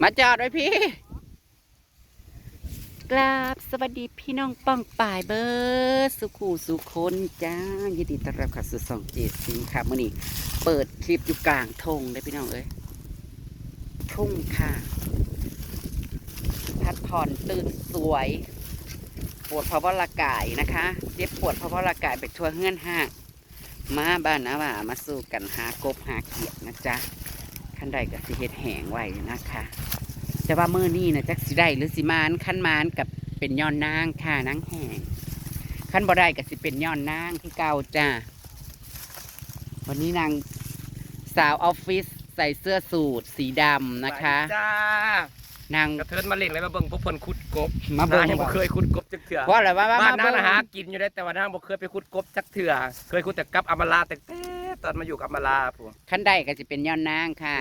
มาจอดไว้พี่กราบสวัสดีพี่น้องป้องป่ายเบิร์ดสุขูสุคนจ้ายินดีต้อนรับเข้าสู่ช่องเจซีค่ะมื่อนี้เปิดคลิปอยู่กลางทงเลยพี่น้องเอ้ยทุ่งค่ะพักผ่อนตื่นสวยปวดเพราะว่าร่างกายนะคะเจ็บปวดเพราะว่าร่างกายไปทั่วเฮือนห้างมาบ้านนะว่ามาสู้กันหากบหาเขียดนะจ๊ะขั้นใดกับสิเฮ็ดแหงไว้นะคะแต่ว่ามือนี่นะจักสิได้หรือสิมานขั้นมานกับเป็นย้อนนางค่ะนางแหงขั้นบ่ได้กับสิเป็นย้อนนางที่เก่าจ้าวันนี้นางสาวออฟฟิศใส่เสื้อสูทสีดำนะคะจ้านางกระเทินมาเล่งเลยมาเบิ่งพวกเพิ่นขุดกบมาเบิ่ง ยังบ่เคยขุดกบจักเถื่อว่าอะไรว่าบ้านนาง เบิ่ง หากินอยู่ได้แต่ว่านางบ่เคยไปขุดกบจักเถื่อเคยขุดแต่กับอำมาลาแต่ตอนมาอยู่กับอำมาลาพวกขั้นได้ก็สิเป็นย้อนนางค่ะ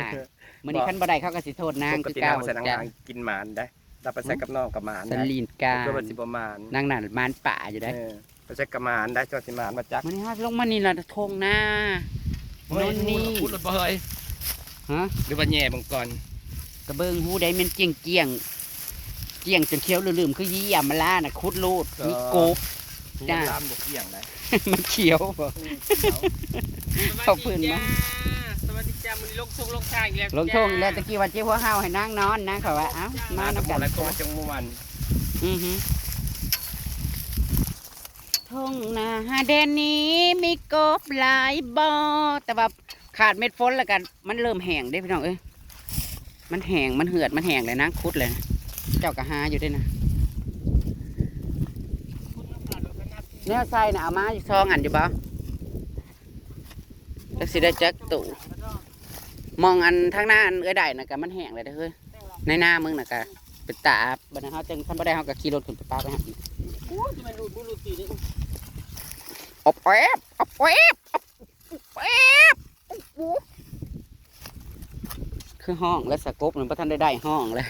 มื่อนี้ขั้นบ่ได้เขาก็สิโทษนางคือเก่า ใส่นาง จ้ะ กินหมานได้เราไปใส่กับน้องกับหมาน สลีนกา เพื่อมันสิบ่หมาน นางนั่นมานป่าอยู่ได้ ไปใส่กับหมานได้จอดสิหมานมาจัก มื่อนี้ฮะลงมานี่ละทงหน้าโน่นนี่ ขุดรถบ่เฮ้ย ฮะ หรือว่าแย่บังก่อน กระเบิงหูได้มันเจียงเจียงจนเคี้ยวลืมๆคือยี่ยามาล่าน่ะคุดรูดมีกบ จ้า ตามบ่เกี่ยงได้ มันเขียวบ่เขาพื้นมา สวัสดีจ้ามันลงทงลงทางอีกแล้ว ลงทงแล้วตะกี้วันเจ้าหัวเฮาให้นางนอนนะเขาว่าเอ้ามานับกัน แล้วก็มาจังม่วน ทงนาแดนนี้มีกบหลายบ่อแต่ว่าขาดเม็ดฝนแล้วกันมันเริ่มแห้งได้พี่น้องเอ้ยมันแห้งมันเหือดมันแห้งเลยนะคุดเลยนะเจ้ากะหาอยู่ด้วยนะเนื้อไส้น่ะเอามาอีกซองอันอยู่บ่จักสิได้จักตู่มองอันทางหน้าอันเอ้ยได้น่ะกะมันแห้งเลยเด้อเฮ้ยในหน้ามึงน่ะกะเป็นตาบัดนั้นเฮาจังคันบ่ได้เฮาก็ขี่รถขึ้นไปป้าไปหาอีก โอ้ยจะมันรูดตีนี่ อบแอบอบแอบอบแอบคือห้องแล้วสกบหนึ่งพระท่านได้ห้องเลย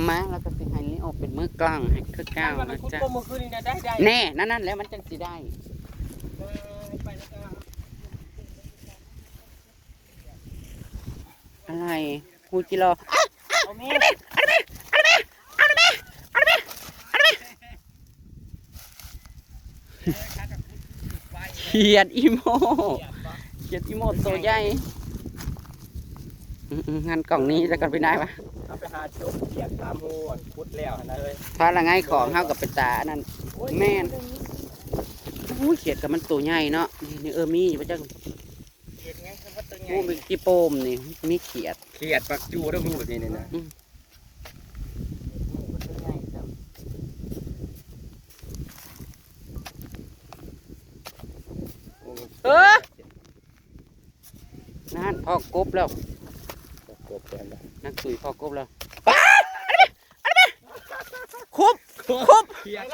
มาแล้วก็สิให้นี่ออกเป็นมือกล้องให้คือก้าวนะจ๊ะ เมื่อคืนนี่ได้ แน่นั่นแล้วมันจังสิได้อะไรฮูจิโร่เขียดอีโมตัวใหญ่งานกล่องนี้จะกันไปได้ปะ เอาไปหาจุกเขียดตามหูขุดแล้วนะเอ้ย พาละไงของเฮากับเป็นตานั่นแม่นอู้เขียดกับมันตัวใหญ่เนาะนี่มีอยู่ปะจัง เห็นไงคำว่าตัวใหญ่ อู้มีกี่โปมนี่มีเขียด เขียดปักจูด้วยหูแบบนี้นี่นะ นั่นพ่อกบแล้ว กบกันนะ นักตุยพ่อกบแล้วคุบเขียด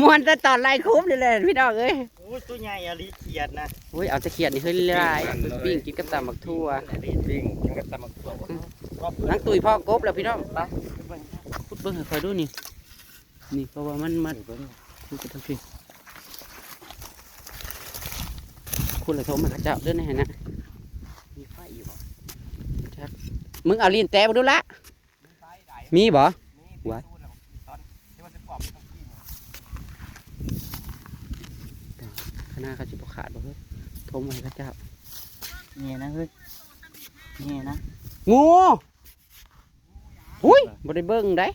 มวนแต่ตอนไล่คุบเลยพี่น้องเอ้ย โอ้ยตัวใหญ่อะลิเขียดนะ อุ้ยเอาตะเขียดนี่เฮ้ยลายปิ้งกินกับตำบักทั่ว ปิ้งกินกับตำบักถั่ว นักตุยพ่อกบแล้วพี่น้องไปพูดเบิ้งให้คอยดูนี่นี่เพราะว่ามันพูดกันทั้งพี่คุณละโทรมากระเจ้าเดินในหันนะมีไฟอยู่บ่ครับมึงเอาลิ้นแตะมาดูละมีบ่วะข้างหน้าเขาจะปขาดบ่เฮ้ยโทรมาให้กระเจ้า เนี่ยนะเฮ้ยเนี่ยนะ งูอุ้ยบ่ได้เบิ่งได้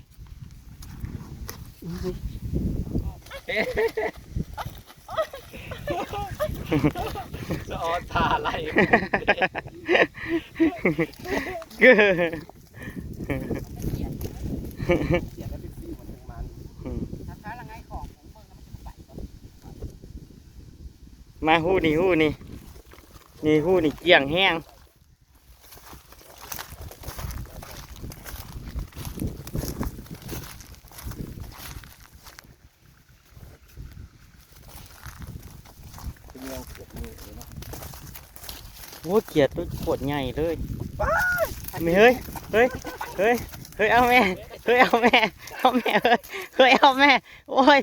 จะออตาไหล มาหู้นี่นี่หู้นี่เกี่ยงแห้งโอ้เกียดตัวโคตรใหญ่เลยไม่เฮ้ยเอาแม่เฮ้ยเอาแม่เอาแม่โอ้ย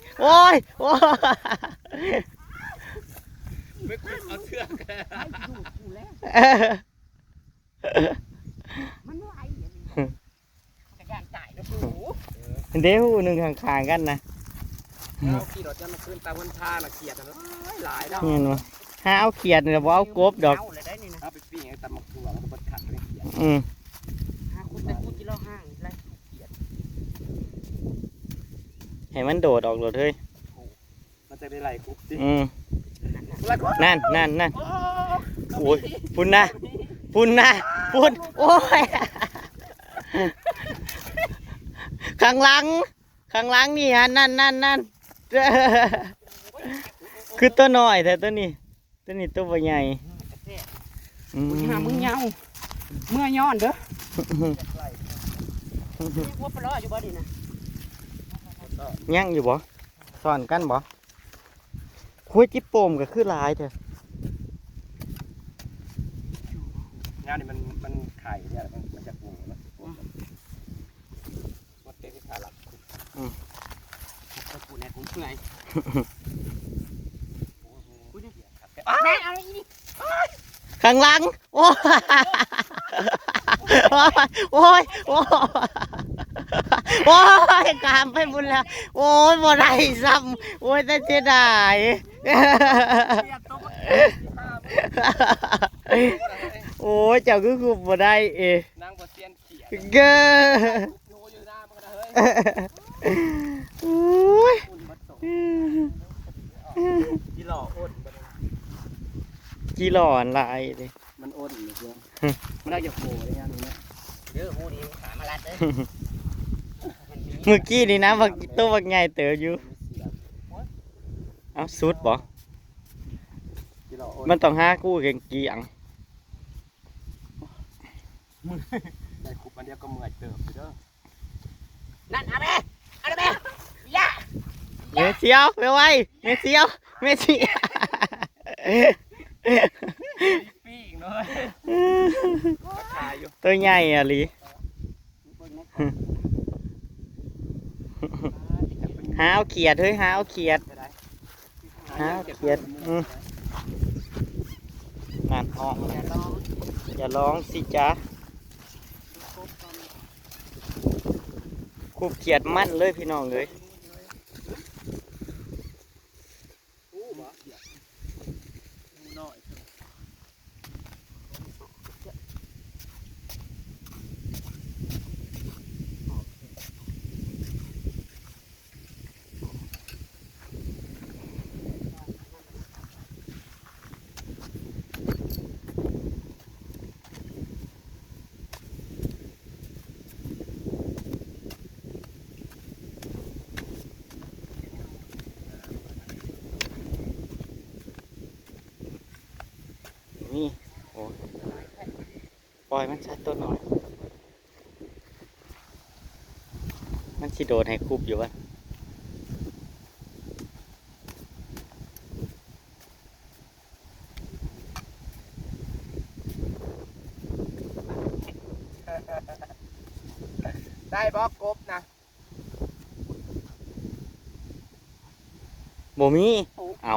ไม่คุยเอาเชือก มันไหวกระยานจ่ายแล้วกู เดี๋ยวหนึ่งข้างๆกันนะ เอาขี่รถจะมาขึ้นตามวันท่าน่ะเขียดนะหลายแล้ว เห็นบ่หาเอาเขียดเนี่ยบ่เอากบดอก เอาเลยได้นี่นะ เอาไปปิ้งไอ้ตำมักถั่วมันก็บดขัดเลยเขียด หาคุณแต่คุณกิโลห้างไรเกียด ให้มันโดดออกโดดเฮ้ย มันจะได้ไหลคุบสิ แล้วก็ นั่นโอ้ยพุ่นนะพุ่นโอ้ยข้างหลังนี่ฮะนั่นคือตัวน้อยแต่ตัวนี้ตัวบ่ใหญ่ มึงหามึงเงาเมื่อย้อนเด้อว่าปลาอยู่บ่ดีนะ ยังอยู่บ่ซ่อนกันบ่คุยจิโปมก็คือหลายเถอะ งานนี่มันไข่เนี่ยมันจะปูนะมันเก่งที่ขาหลัก ไปกูแน่กูเหนื่อย ข้างหลังโอ้ยกามไปบุญแล้วโอ้ยบ่ได้ซ้ำโอ้ยแต่เสียดายโอ้ยเจ้าคือคุบบ่ได้นางบดเตียนเขียด เก้อ โยอยู่หน้ามันก็เฮ้ย โอ้ย ที่หล่ออ้น จีหลอนลายเลย มันอ้นอยู่เพื่อนมันได้จากโผล่อะไรเงี้ยนี่นะ เด้อหูดีขามาลัดเด้อ เมื่อกี้นี่นะบักตัวบักใหญ่เต๋ออยู่เอาสุดบ่ ที่หล่ออ้น มันต้องหากู้เก่งเกียง ได้คุบมันเดียวก็เมื่อยเติบอยู่เด้อ นั่นเอาไปย่า เมเซียวไปไว้เมเซียวปิ้งเลยตายอยู่ ตัวใหญ่อะลีหาเอาเขียดเฮ้ยหาเอาเขียดงานห้องอย่าร้องสิจ๊ะคูบเขียดมั่นเลยพี่น้องเลยนี่โอ้ปล่อยมันชัดตัวหน่อย มันสิโดดให้คุบอยู่วะ ได้บอกกบนะ โบมีเอา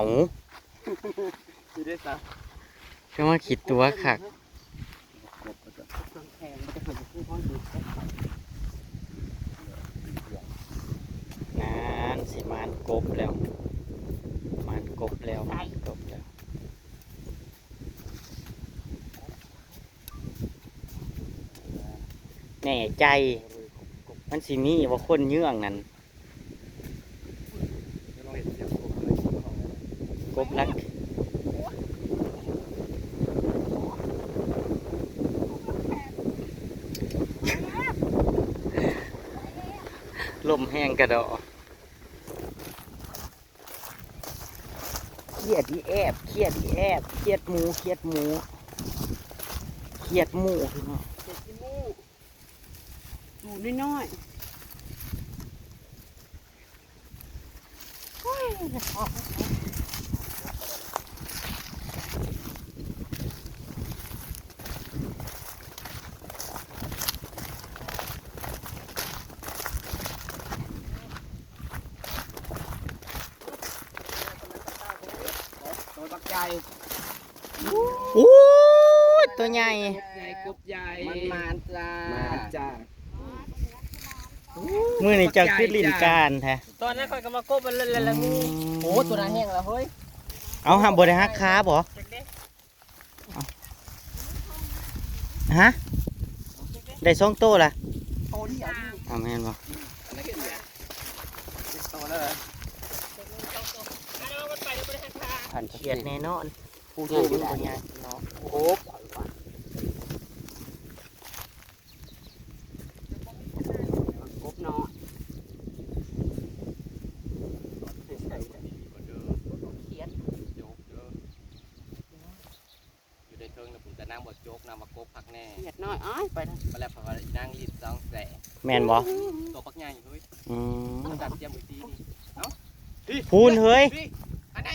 ที่ได้ซะ ก็มาขีดตัวขัก แพงมันจะเกิดขึ้นห้อยดู นานสิมานกบแล้วแน่ใจ มันสิมีว่าคนเยื่องนั่นกบรักลมแห้งกระดอเครียดอีแอบเครียดหมูพี่น้อง เจ็ดสิมูดูน้อยตัวบักใจ โอ้ย ตัวใหญ่ ใหญ่กบใหญ่ มันจ้า มาจ้า มื้อนี้เจ้าคือลิ้นการแท้ ตอนนั้นคอยก็มากบมันเล่นๆงู โอ้ตัวนั้นแห้งแล้วเฮ้ย เอาห้ามบ่ได้ฮักขาบ่ เด็กเด้ ฮะได้2โตล่ะ โตนี่อ่ะ อ้าวแม่นบ่ อันนั้นก็ใหญ่โตแล้วเหรอ อันนั้นมันไปแล้วไม่ได้ให้พา ผ่านเขียดแน่นอน ผู้ ผู้ ใหญ่ อยู่มัน ให บ่ ญ่ ใหญ่เนาะ โอ้กบเนาะ เขียนโจกเด้ออยู่ในเทิงนะผมจะนั่งบดโจกนำมากบพักแน่ เขียดน้อยอ้ายไปนะ มาแล้วพอนั่งลิ้น2แส แม่นบ่ ตัวพักใหญ่เฮ้ย อืม ต้องการเตรียมมือตีนี่ พูนเฮ้ย อันไหน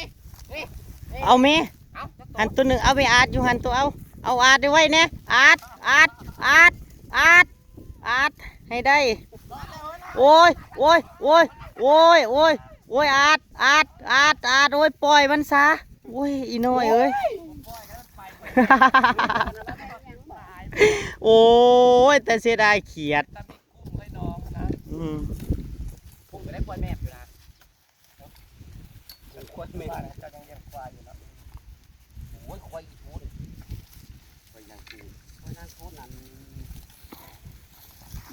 เอาแม่ เอา หันตัวหนึงเอาไปอาดอยู่หันตัวเอาอาดได้ไว้แน่อาดให้ได้ โอ้ยโอ้ยโอ้ยโอ้ยโอ้ยโอ้ยอาดโอ้ยปล่อยมันซะโอ้ยอีน้อยเอ้ย โอ้ยแต่เสียดายเขียด ตามมีกุ้งให้น้องนะ อืม ผมก็ได้ปล่อยแม่อยู่นะควายแม่จะยังเลี้ยงควายอยู่นะ โอ้ยควายอีกโอ้ย ควายยังคือ ควายนั่นโคตรนั่น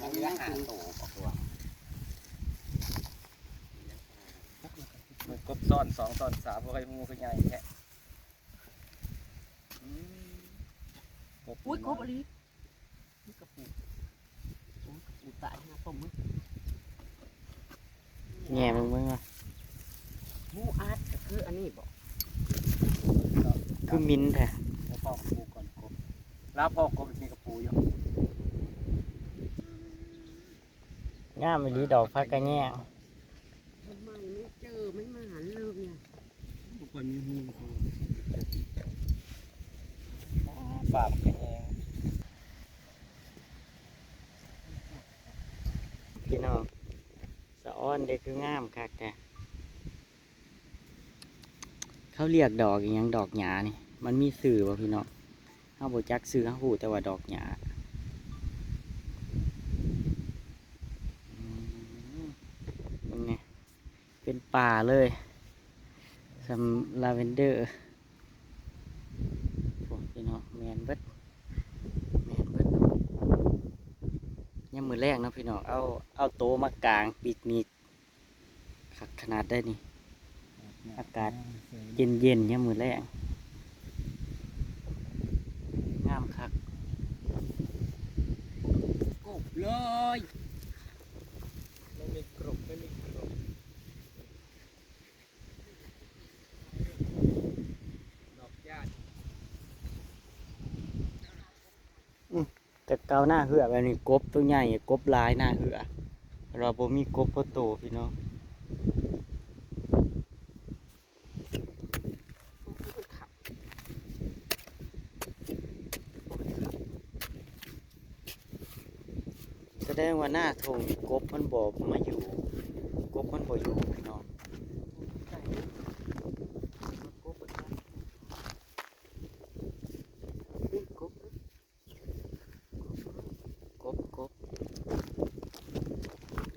มันเลี้ยงหาโตกตัวมันกบซ่อน2ซ่อน3เพราะไอ้งูคือใหญ่แท้ อุ้ยกบอะไรนี่กระปูโอ้ยกระปูตายนะต้มมึง แง่มึงอ่ะ หมูอาดก็คืออันนี้บอก คือมินแท้ แล้วพ่อกระปูก่อนกบแล้วพ่อกบมีกระปูอยู่ ง่ามไปดีดอกพักกระแง่ ทำไมไม่เจอไม่มาหันเลยเนี่ย ทุกคนมีหูปากแข็งแรง พี่น้องสะอ้อนเด็กคืองามคักแต่เขาเรียกดอกอหยังดอกหญ้านี่มันมีสื่อป่ะพี่น้องเขาบ่จักสื่อเขาหูแต่ว่าดอกหญ้าเป็นไงเป็นป่าเลยซัมลาเวนเดอร์พวกพี่น้องแมนเบิดยังมือแรกเนาะพี่น้องเอาโต๊ะมากางปิกนิกคักขนาดได้นี่ อากาศเย็นๆเนี่ยมือแรกงามคัก กบเลย ไม่มีกรบไม่มีกรบดอกหญ้า แต่เกาหน้าเหือแบบนี้กบตัวใหญ่กบลายหน้าเหือเราบ่มีกบพอโตพี่น้องแสดงว่าหน้าทงกบมันบ่มาอยู่กบมันบ่อยู่พี่น้อง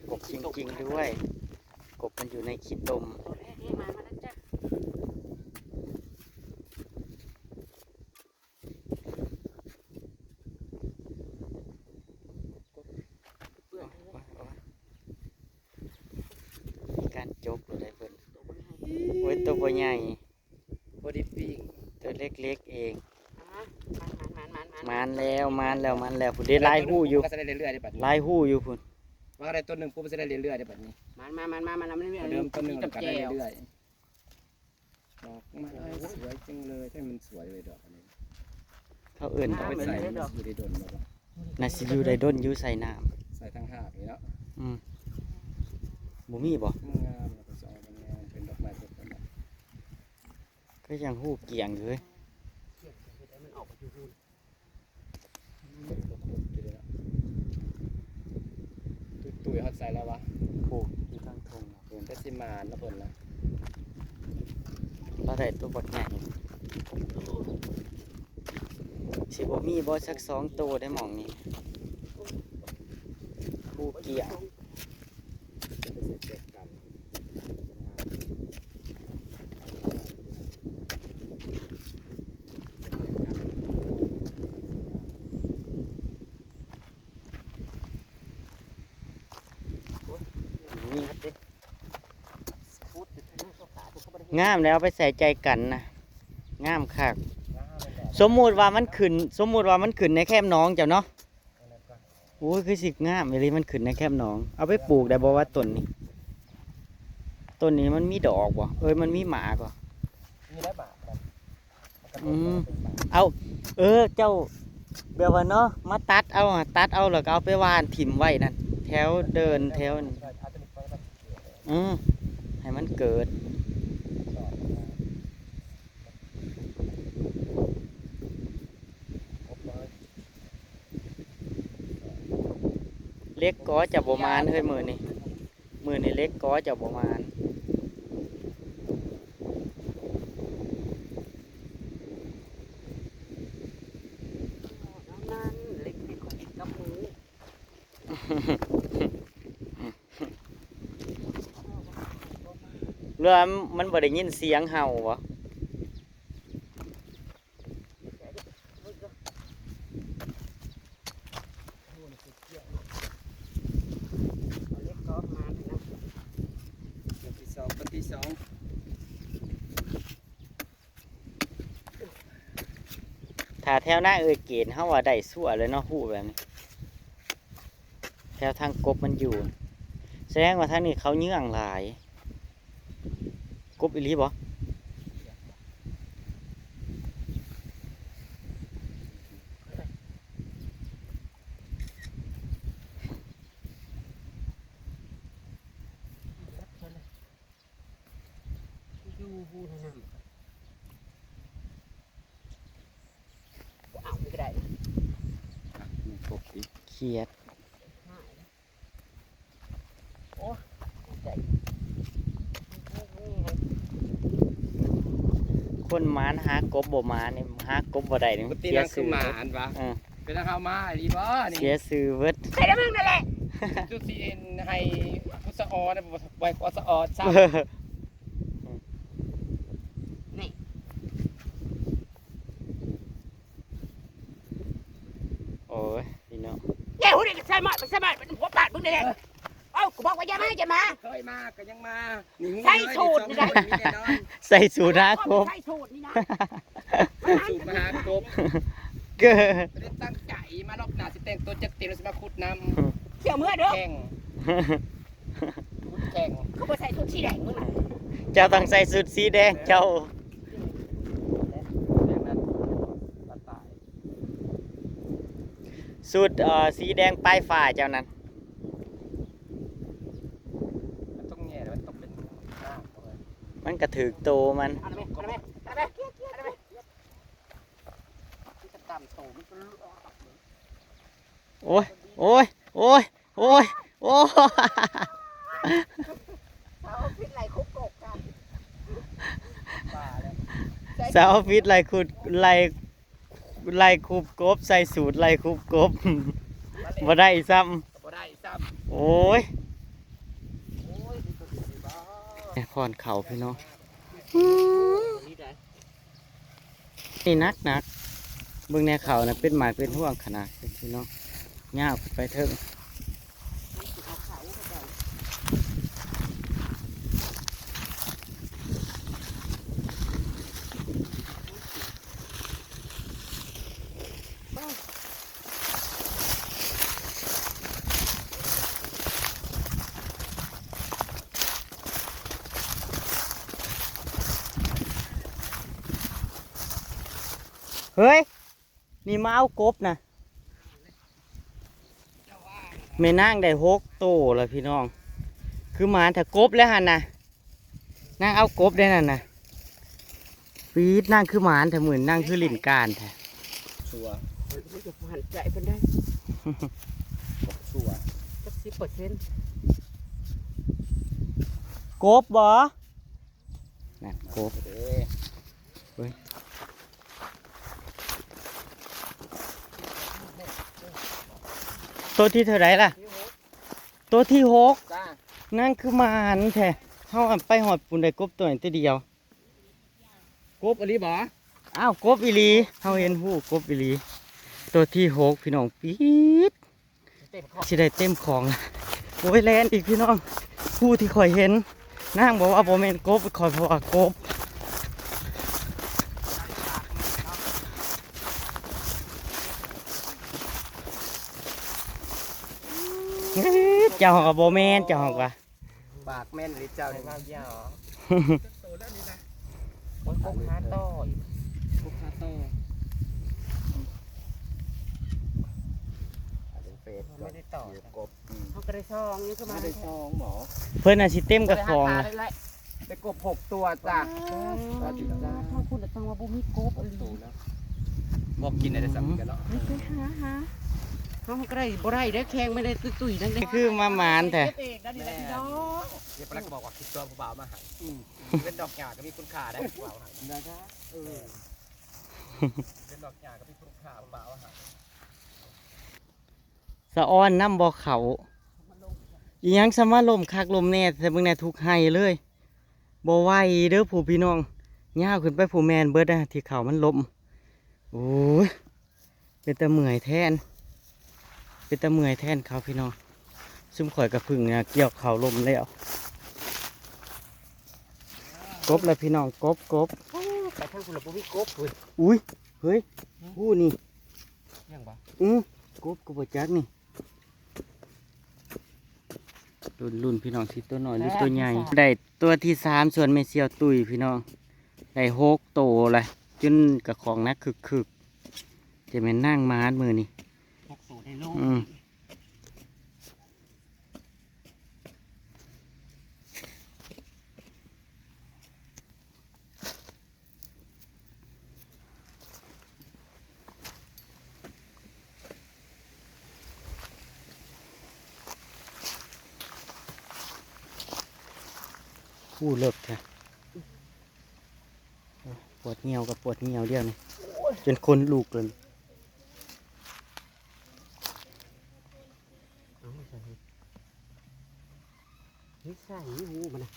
กบจริงๆด้วยกบมันอยู่ในขี้ตม มาแล้วจ้ะเปื่อนเลย มีการจกเลยเพิ่นโอ้ยตัวบ่ใหญ่ บอดี้ปิ้ง ตัวเล็กๆเอง มัน มานแล้วพุ่นได้ลายหู้อยู่ ก็จะได้เรื่อยๆได้บัดนี้ ลายหู้อยู่พุ่น ว่าอะไรต้นหนึ่งปุ๊บจะได้เรื่อยๆได้บัดนี้ มันไม่ได้ เริ่มต้นหนึ่ง กับ ก็ แจ ได้ ว เรื่อยๆดอกไม้สวยจังเลยให้มันสวยเลยดอกอันนี้ เขาเอิ่น เอาไปใส่อยู่ในดนแล้วก็ น่าสิอยู่ได้ด้นอยู่ใส่น้ ใส่ทั้งหากนี่เนาะ ำบ่มีบ่ งามแล้วก็จะเอามันงามเป็นดอกไม้สดกันนะ ก็ยังหู้เกี่ยงอยู่เว้ย มันออกไปอยู่นู่น ตุยๆฮอดใส่แล้ววะ ผูกอยู่ข้างทงเพิ่น ได้สิมานแล้วเพิ่นนะ เราได้ตัวบักใหญ่ สิบ่มีบ่สัก2ตัวได้หม่องนี้ผู้เกี่ยงงามแล้วเอาไปใส่ใจกันนะงามคักสมมุติว่ามันขึ้นในแคมน้องเจ้าเนาะโอ้ยคือสิงามเลยมันขึ้นในแคมน้องเอาไปปลูกได้บ่ว่าต้นนี้มันมีดอกบ่มันมีหมากบ่ มีได้บาทครับ เอาเจ้าแบบว่าเนาะมาตัดเอาแล้วก็เอาไปวานถิ่มไว้นั่นแถวเดินแถวนั่นให้มันเกิดเล็กก็จะประมาณมือนี่เล็กก็จะประมาณนั่นเล็กนี่ของกินกับหมู เรือมันบ่ได้ยินเสียงเห่าบ่ เล็กก็มานะ ต้นที่สอง ถ้าแถวหน้าเกณฑ์เฮาว่าได้สั่วเลยเนาะฮู้แบบนี้แถวทางกบมันอยู่แสดงว่าทางนี้เขาเยื่องหลายกบอีหลีบ่ อยู่หูนั่นน่ะเอาไม่ได้ กบอีเขียดคนหมานหากบบ่หมานนี่หากบบ่ได้นี่ ปกติ เสีย นั่นคื ชื่ อ อ หมา เบิด อันวะ เออ เป็นทางเข้ามาไอ้ดีบ่นี่ เสียชื่อเบิด ใครได้มึงนั่นแหละ จุดสีให้พุทธอนะไว้กอสอทราบ โอ้ยพี่น้อง แย่หูเด็กใส่หมดเป็นหัวปาดมึงนี่แหละเอ้ากูบอกว่าอย่ามา เคยมาก็ยังมานี่งู ใส่สูตรนี่นะ มีแน่นอน ใส่สูตรหากบ ใส่สูตรนี่นะ สูตรมหากบ เกิด ไม่ได้ตั้งใจมารอบหน้าสิแต่งตัวจักเต็มแล้วสิมาขุดน้ เที่ยวเมื่อเด้อ ำแข่งขุดแข่ง เขาบอกใส่ชุดสีแดงมึงน่ะ เจ้าต้องใส่สูตรสีแดงเจ้า แข่งนั้นตัดตาย สูตรสีแดงปลายฝ่าเจ้านั้น มันต้องแง่มันต้องเป็นข้าวเอาไว้ มันกระถือโตมัน เอาได้ไหมเอาได้ไหมเอาได้ไหมเอาได้ไหมมันจะต่ำโตมันก็ลุกออก โอ้ยโอ้ยโอ้ยโอ้ยโอ้ย เอาพิษไหลคุกกกัน ป่าแล้ว สาวฟิตไล่ขุดไล่คูบกบใส่สูตรไล่คูบกบ บ่ได้ซ้ บ่ได้ซ้ ำโอ้ย ำโอ้ยตัวดีบ้า พรเข่าพี่น้อง นี่ได้ นี่นักเบิ่งในเข่านะเป็นหมายเป็นห่วงขนาดพี่น้องย่าวขึ้นไปเถิง เอาเขาเข้าไป เฮ้ยนี่มาเอากบนะแม่นางได้6 โตแล้วพี่น้อง คือหมาถ้ากบแล้วหันนะนางเอากบได้นั่นนะปีดนางคือหมานแต่เหมือนนางคือลิ่นการแท้ ชัวร์ มันจะหันใจเป็นได้ ชัวร์ สัก10%กบบ่นั่นกบ เด้ ตัวที่เท่าไหรล่ะ ตัวที่หก จ้า นั่นคือหมานแท้เฮาอันไปหอดปุ่นได้กบตัวนี้ตัวเดียว กบอะไรบ่ อ้าวกบอีหลีเฮาเห็นหูกบอีหลีตัวที่หกพี่น้องปี๊ดสิได้เต็มของละโอ้ยแลนอีกพี่น้องผู้ที่คอยเห็นนางบอกว่าบ่แม่นกบคอยเพราะว่ากบเจ้าของกับบ่แม่นเจ้าของว่า ปากแม่นหรือเจ้าในภาพยาว โอ้ยกบหาต่อย กบคาโต้ไม่ได้ต่อกบ เขาก็ได้ซองนี่ก็มา ไม่ได้ซองหมอ เพิ่นน่ะสิเต็มกับของล่ะ ได้กบ6 ตัวจ้าจ้าจิจ้า ถ้าคุณจะต้องว่าบุมีกบอะไร ตูแล้วบอกกินอะไรสักกันเนาะ ไม่ใช่ฮะเขาก็ได้บ่ได้ได้แข่งไม่ได้ตุ้ยๆนั่นเอ นี่คือมาหมานแต่ เก็บเองนะนี่แหละพี่น้อง เดี๋ยวปลักบอกว่าคิดตัวผู้บ่าวมาหันเป็นดอกหญ้าก็มีคุณค่าได้ผู้บ่าวหันนะคะเป็นดอกหญ้าก็มีคุณค่าผู้บ่าวหัน สะออนน้ำบ่เขาอีหยังสมาลมคักลมแน่แต่เบิ่งแน่ทุกไห้เลยบ่ไหวเด้อผู้พี่น้องย่าวขึ้นไปผู้แมนเบิดนะที่เขามันลมโอ้ยเป็นตะเมื่อยแทนเป็นตะเมื่อยแทนเขาพี่น้องซุ่มข่อยกระพึ่งเนี่ยเกี่ยวเขาลมแล้วกบแล้วพี่น้องกบ ไปทางคุณละบุมีกบคุณ อุ้ยเฮ้ยผู้นี่ ยังบ่ กบบ่จักนี่รุ่นพี่น้องสิตัวน้อยหรือตัวใหญ่ได้ตัวที่3ส่วนเมเซียวตุยพี่น้องได้6โตเลยจนกับของนักคึกจะเป็นนั่งมาดมือนี่ หกสูตรในโลก ผู้เลิกค่ะปวดเหี่ยวกับปวดเหี่ยวเดียวนี่จนคนลูกเลย นิสัยหูมันนะ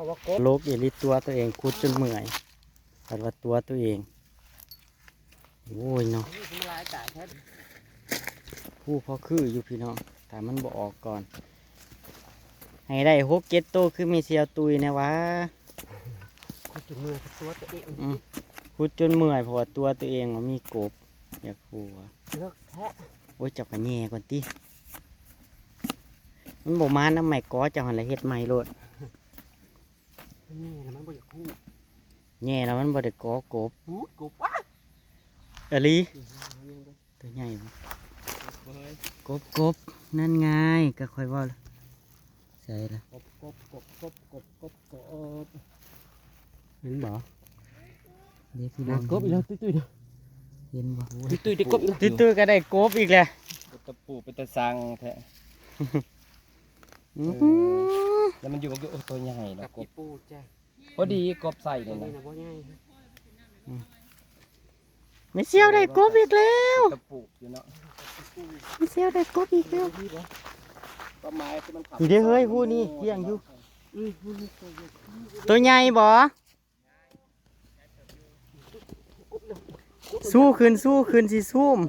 ว่ากบ โลกเอลิตัวตัวเองคุดจนเมื่อยผัดว่าตัวตัวเองโอ้ยเนาะ นี่คือลายจ่ายแท้ ผู้พอคืออยู่พี่น้องแต่มันบ่ออกก่อนให้ได้6-7โตคือเมเซียวตุยนะวะ คุณจุ่มมือกับตัวตัวเอง คุดจนเมื่อยเพราะว่าตัวตัวเองมันมีกบอยากหัว เลิกแท้ โอ้ยจับกระแย่ก่อนติมันบอกมาน้ำใหม่ก้อจะหันละเฮ็ดใหม่โลด นี่นะมันบ่อยากคู่ แย่แล้วมันบ่ได้ก้อกบ หูกบว้า อะลีตัวใหญ่บ่กบนั่นไงก็ค่อยว่าใช่ละ กบ เห็นบ่เดี๋ยวพี่ กบอีกแล้วตุ้ยๆนะ เห็นบ่ ตุ้ยๆได้กบอีกแล้ว ตื้อๆก็ได้กบอีกแล้ว ตะปูเป็นตะสังแท้ อื้อหือ แล้วมันอยู่กับตัวใหญ่ กั เนาะ บ ก อี บ ปูจ้ะ พอดีกบใส่ ตัว เลย นี้ นะ นะบ่ง่าย ไม่เสียวได้กบอีกแล้ว ตะปูอยู่เนาะ ไม่เสียวได้กบอีกแล้ว ต้นไม้ที่มันขับ นี่เด้อเฮ้ยผู้นี่เที่ยงอยู่ อือหูตัวใหญ่ ตัวใหญ่บ่สู้ขึ้นสิซูม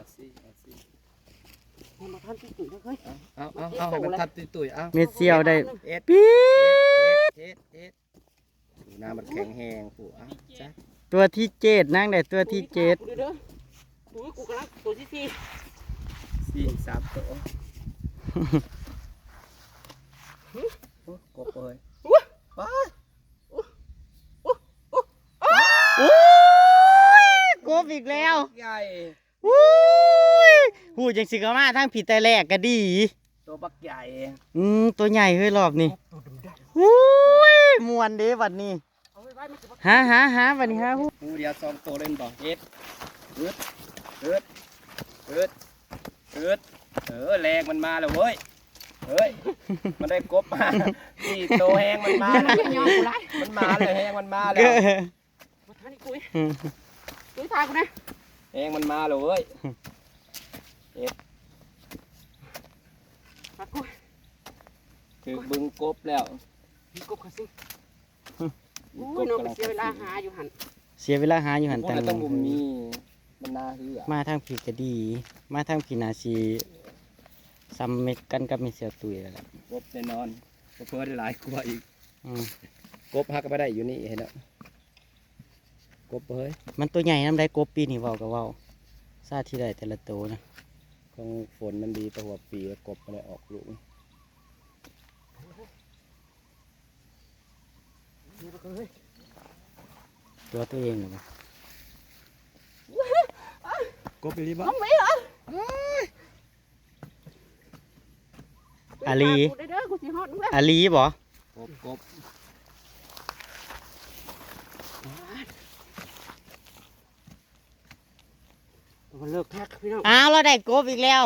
ให้มาทำตุ้ยๆนะเฮ้ย เอาให้มันทับตุยๆเอา เม็ดเสียวได้ เอ็ด ปี๊ด เอ็ดดูหน้ามันแข็งแห้งปู่อ่ะจ้ะ ตัวที่7นั่งได้ตัวที่7 เด้ออุ้ยกูกำลังตัวที่สี่ 3 ตัวกบเอ้ย โอ้ยกบอีกแล้ว ใหญ่ อุ้ยหูจังสิกะมาทั้งผีแต่แรกก็ดี ตัวบักใหญ่ ตัวใหญ่เฮ้ยรอบนี้อุ้ยมวนเด้บัดนี้ เอาไว้มันจะมา หาบัดนี้หาหู ปูเดียว2 ตัวเล่นบ่เอ็ดเอิดแรงมันมาแล้วเว้ยเฮ้ยมันได้กบมานี่โตแหงมันมาแล้ว ยอมกูไล่ มันมาเลยแหงมันมาแล้ เก้ ว มาทานนี่กุ้ยทากูนะ แหงมันมาเลยเว้ย ปลากุ้ย คือบึงกบแล้ว มีกบเขาสิอู้ยน้องไปเสียเวลาหาอยู่หัน เสียเวลาหาอยู่หัน พวก ตัง เราต้องบุมมีมันน่าเหือ มาทางผีก็ดี มาทางผีนาซีซ้ำเม็ดกันกับมีเสียวตุยแล้วแหละ กบแน่นอนก็เพิ่มได้หลายกว่าอีก อืม กบฮักก็ไม่ได้อยู่นี่เห็นแล้วกบเฮ้ย มันตัวใหญ่น้ำได้กบปีนี่เว้าก็เว้าซาที่ได้แต่ละโตวนะ ของฝนมันดีแต่หัวปีแล้วกบมันได้ออกลูก ตัวตัวเองหรือเปล่าก บไปรีบ้า เอาไหมเหรอ อาลี กูได้เด้อกูสิฮอดมึงแล้ว อาลีบ่ กบ มันเลิกแท็กพี่น้อง อ้าวเราได้กบอีกแล้ว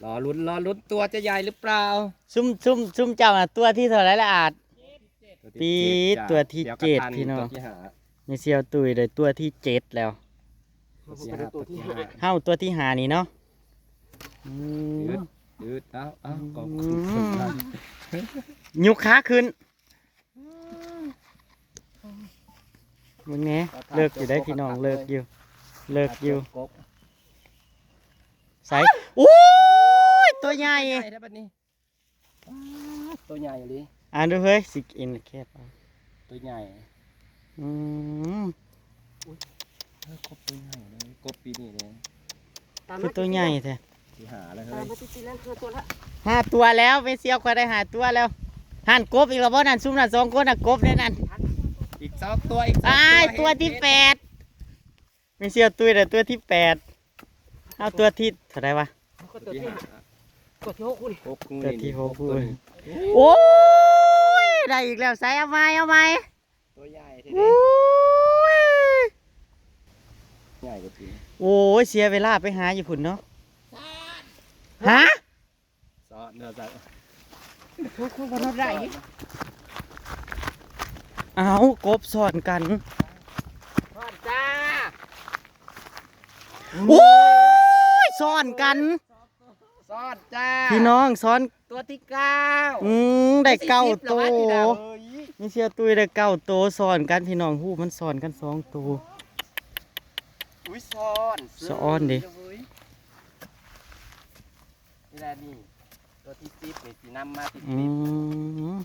รอลุ้นตัวจะใหญ่หรือเปล่า ซุ่มเจ้าน่ะตัวที่เท่าไหรละอาจ ปีดตัวที่ ดี๋ยว เจ็ด กระทั พี่น้อง ตัวที่หา มีเสียวตุยได้ตัวที่7แล้ว มันเป็นตัวที่หา เฮ้าตัวที่หานี่เนาะอืม ยืดเอาก็ อืม ยุกขาขึ้นมึงแหน่เลิกอยู่ได้พี่น้องเลิกอยู่ กบ ใส่โอ้ยตัวใหญ่ ได้ปะนี่ตัวใหญ่เลย อ่านดูเฮ้ยสิกินแคบเอา ตัวใหญ่ อืม กบตัวใหญ่เลยกบปีนี้เลย คือตัวใหญ่แท้ ที่หาแล้ว ตา เฮ้ ม ย มาจริงๆแล้วตัวละ 5 ตัวแล้วไม่เสียวก็ได้5 ตัวแล้วหันกบอีกแล้วบ่นั่นซุ่มนั่น2 คนน่ะกบได้นั่น อีก2 ตัวอีก อ้ายตัวที่8ไม่เสียวตุยแต่ตัวที่8เอาตัวที่เท่าไหร่วะ ก็ตัวที่หาตัวที่หกคุณ กบ ตัวที่หก ตัวนี้ โอ้ยได้อีกแล้วใส่เอาไหม ตัวใหญ่ที โอ้ นี้ ย ใหญ่กว่าจริง โอ้ยเสียเวลาไปหาอยู่พุ่นเนาะฮะ ซอสเนื้อสัตว์ ทุกคนบนรถได้ เอากบสอนกัน ทอดจ้า โอ้ยสอนกัน ซอดจ้า พี่น้องสอน ตัวที่เก้า ได้เก้าโต เฮ้ย นี่เสียตุยได้เก้าโตสอนกันพี่น้องหูมันสอนกัน2 โต อุ้ยซ้อน ซ้อนดิ นี่แหละนี่ตัวที่10นี่สีน้ำมาติด อืม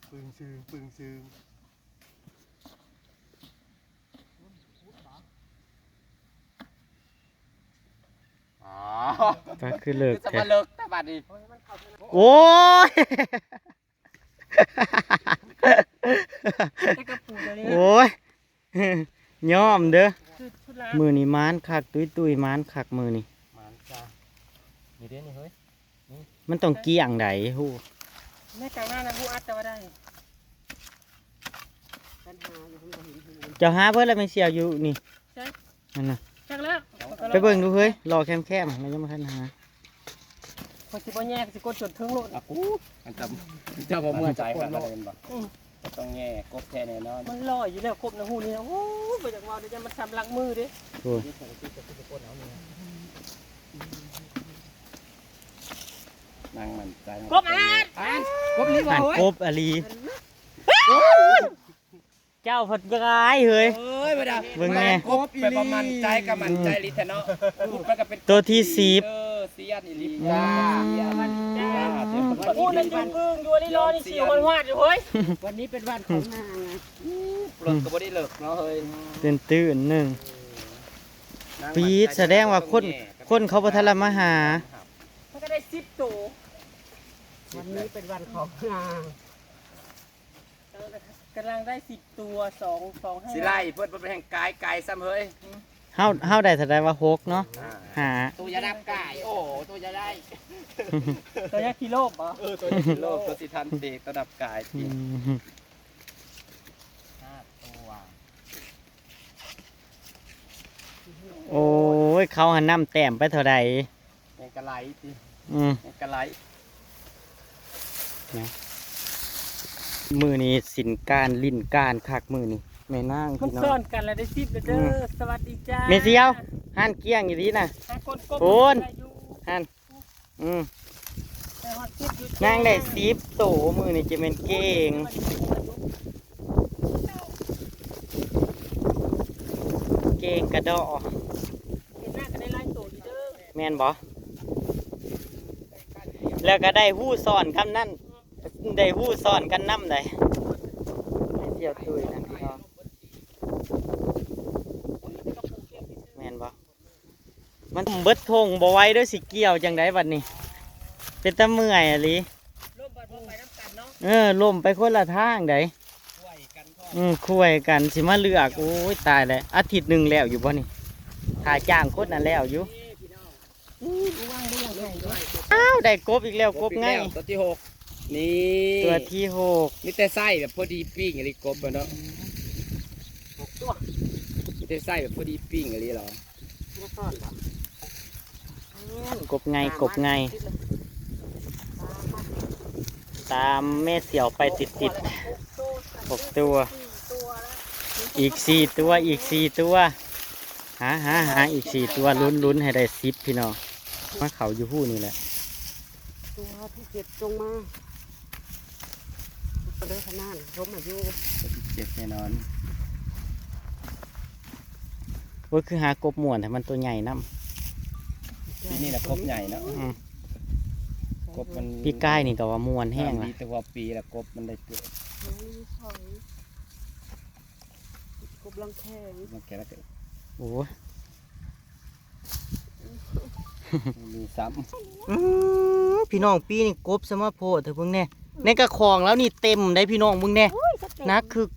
ปึงซึงอ๋อ ก็คือเลิก จะ แท้ มาเลิกแต่บัดนี้ โอ้ย แต่กระปูตัวนี้ โอ้ย ยอมเด้อ คือชุดละ มือนี่มานคักตุยมานคักมือนี่ มันจ้านี่เด้นี่เฮ้ย มันต้องเกี่ยงไดฮู้ แม่กลางหน้านะผู้อัดแต่ว่าได้ ปัญหาอยู่ผมก็เห็นอยู่ เจ้าหาเพิ่นแล้วไม่เสียวอยู่นี่ ใช่ นั่นน่ะ จักแล้ว ไปเบิ่งดูเฮ้ยรอแคมๆแล้วยังบ่ทันหา คนสิบ่แยกสิกดจดถึงโลด อ่ะกูมันจำเจ้าบ่เมื่อใจขนาดนั้นเลยบ่ อืม ก็ต้องแง่กบแท้แน่นอน มันลอยอยู่แล้วครบนะหูนี่นะโอ้ยบ่อยากว่าเดี๋ยวจะมันซ้ำหลังมือเด้ โอ้ย นั่งมันใจ ครบอัด กบรีบ หัน เฮ้ย กบอลีเจ้าผัดกายเฮ้ย เอ้ยบ่ได้ เบิ่งแน่ กบไปประมาณใจกับมันใจลิแทเนาะพูดมันก็เป็น ตัวที่10 เสียนอีหลีจ้า โอ้นั่นยุ่งอึ้งอยู่นี่รอนี่สิคนวาดอยู่เฮ้ย วันนี้เป็นวันของนางนะ เลิกก็บ่ได้เลิกเนาะเฮ้ย ตื่นๆหนึง ปี๊ดแสดงว่าคนเขาบ่ทันละมาหา มันก็ได้10ตัว วันนี้เป็นวันของนาง กำลังได้10ตัว2 2 สิ 5 ไล่เพิ่นเป็นแห่งกายไก่ซ้ำเฮ้ย เฮาได้แสดงว่า6เนาะหา ตัวยาดับไก่โอ้ตัวยาได้ ตัวยักษ์กิโลบเหรอ ตัวนี้เป็นโลกตัวสิทันเตกระดับกาย อื ที่ ม ตัว โอ้ยเขาหันน้ำแต้มไปเท่าใด แห่งกะไหลที่ อืม แห่งกะไหล มือนี้สินการลิ้นการคักมือนี้ แม่นาง มัน พี่น้อ ซ่อง นกันแล้วได้10แล้วเด้อสวัสดีจ้า เมเสียวหันเกี้ยงอยู่ดีน่ะ ถ้าคนกบ โอน ได้อยู่ หันอืม แต่ฮอด10อยู่ นางได้10โตมือนี่จะเป็นเก่งเก่งกระดอ เห็นหน้าก็ได้หลายตัวอยู่เด้อ แม่นบ่แล้วก็ได้หู้สอนคำนั้นได้หู้สอนกันนำได้เสียวตุยนะพี่น้องแม่นบ่มันเบิดทงบ่ไหว้เด้วยสิเกี่ยวจังไดบัดนี้ เป็นตะเมื่อยอะลิ ร่วมบัดบ่ไปน้ำกันเนาะ ล่มไปคนละทางไดคุยกันสิมาเลือกโอ้ยตายแล้วอาทิตย์หนึงแล้วอยู่บ่นี่ถ้าจ้างคนนั้นแล้วอยู่อ้าวได้กบอีกแล้วกบไง ตัวที่6นี่ ตัวที่6 มีแต่ไส้แบบพอดีปิ้งอะไรกบเนาะมีแต่ไส้แบบพอดีปิ้งอะไรหรอก บไงกบไง ตามแม่เสี่ยวไปติด6ตัว อีก4ตัวอีก4ตัวหาอีก4ตัวลุ้นให้ได้10พี่น้องมาเขาอยู่หู้นี่แหละ ตัวที่7จงมาตัวเด้อขนาดล้มอายุ เจ็บแน่นอนโอ้ยคือหากบม่วนแต่มันตัวใหญ่น้ ปีนี้แหละกบใหญ่เนาะ ำ กบมัน ปีกายนี่ก็ว่าม่วนแห้ง ดี ละ แต่ว่าปีละกบมันได้เกิด กบลังแข็ง มันแก่แล้วเกิด โอ้ย มีซ้ พี่น้องปีนี่กบสมาโพดเถอะเพิ่งแน่ในกระคองแล้วนี่เต็มได้พี่น้องมึงแน่นักคือ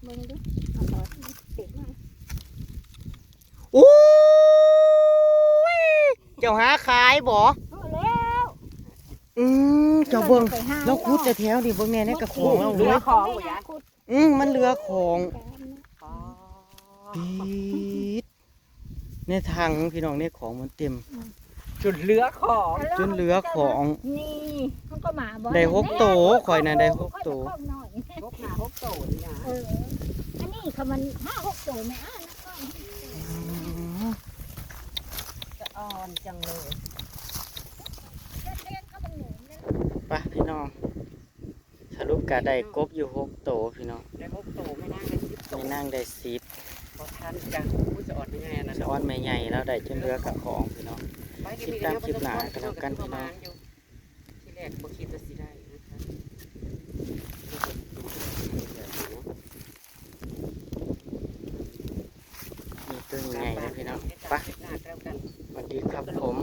มึงดูเอาหลอดเสียงมา โอ้ยเจ้าหาขายบ่ เอาแล้ว เจ้าเบิ่ง ไปหา แล้วคุดแต่แถวนี่เบิ่งแน่ในกระคองแล้ว เหลื เว้ อย ของบ่ยะ มันเหลือของ อ๋อ ปีดในทางพี่น้องในของมันเต็ม จุดเหลือของ จนเหลือของ นี่มันก็มาบ่ ได้6โตข่อยน่ะได้6โต ข้าวหน่อย กบหา6โตนี่นะ เอออันนี้เขามัน5-6โตไม่อ่านนะก็ จะอ่อนจังเลย เล่นเขาเป็นหนูเนี่ย ไปพี่น้องสรุปก็ได้กบอยู่6โตพี่น้อง ได้6โตไม่น่าได้10โต ไม่นั่งได้10 พอทันจังผู้จะอ่อนไม่แน่นะ สะอ้อนไม่ใหญ่แล้วได้จนเหลือกับของพี่น้อง ติดตามคลิปหน้ากันแล้วกันพี่น้อง ที่แรกบ่คิดว่าสิได้นะคะ มีตัวใหญ่นะพี่น้องไป หน้าแล้วกัน สวัสดีครับผม